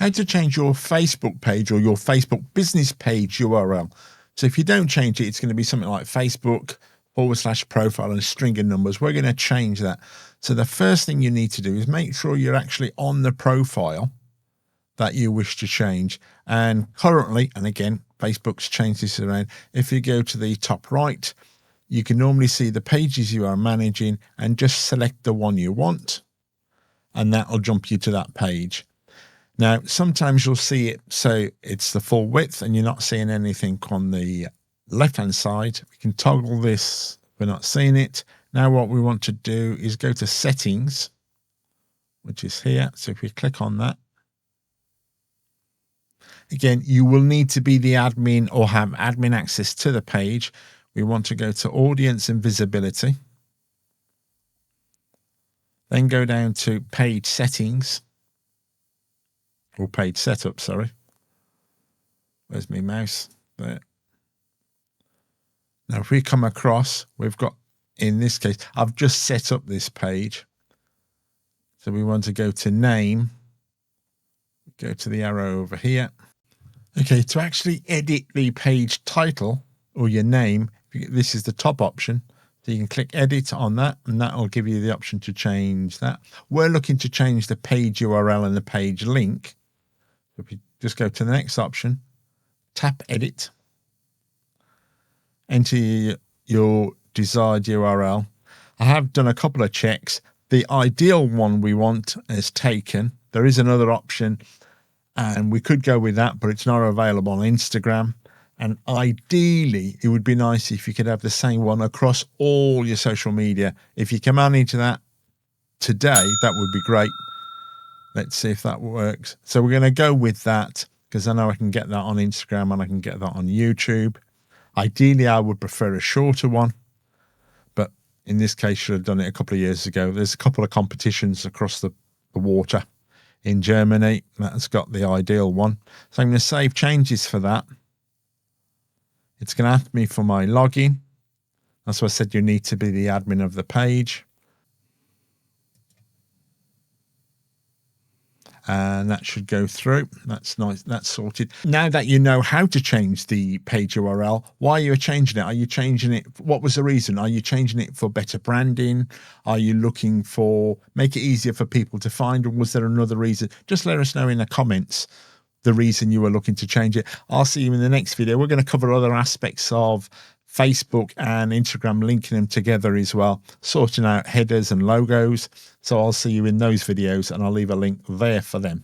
how to change your Facebook page or your Facebook business page URL. So if you don't change it, it's going to be something like Facebook/profile and a string of numbers. We're going to change that. So the first thing you need to do is make sure you're actually on the profile that you wish to change. And currently, and again, Facebook's changed this around. If you go to the top right, you can normally see the pages you are managing and just select the one you want. And that'll jump you to that page. Now, sometimes you'll see it so it's the full width and you're not seeing anything on the left-hand side. We can toggle this. We're not seeing it. Now what we want to do is go to settings, which is here. So if we click on that, again, you will need to be the admin or have admin access to the page. We want to go to audience and visibility. Then go down to page settings. Or page setup, sorry. Where's my mouse? There. Now, if we come across, we've got, in this case, I've just set up this page. So we want to go to name, go to the arrow over here. Okay, to actually edit the page title or your name, this is the top option. So you can click edit on that, and that will give you the option to change that. We're looking to change the page URL and the page link. If you just go to the next option, tap edit, enter your desired URL. I have done a couple of checks. The ideal one we want is taken. There is another option, and we could go with that, but it's not available on Instagram. And ideally, it would be nice if you could have the same one across all your social media. If you can manage that today, that would be great. Let's see if that works. So we're going to go with that because I know I can get that on Instagram and I can get that on YouTube. Ideally, I would prefer a shorter one, but in this case, should have done it a couple of years ago. There's a couple of competitions across the water in Germany that's got the ideal one. So I'm going to save changes for that. It's going to ask me for my login. That's why I said you need to be the admin of the page. And that should go through. That's nice. That's sorted. Now that you know how to change the page URL, why are you changing it? Are you changing it? What was the reason? Are you changing it for better branding? Are you looking for make it easier for people to find? Or was there another reason? Just let us know in the comments the reason you were looking to change it. I'll see you in the next video. We're going to cover other aspects of Facebook and Instagram, linking them together as well, sorting out headers and logos. So I'll see you in those videos, and I'll leave a link there for them.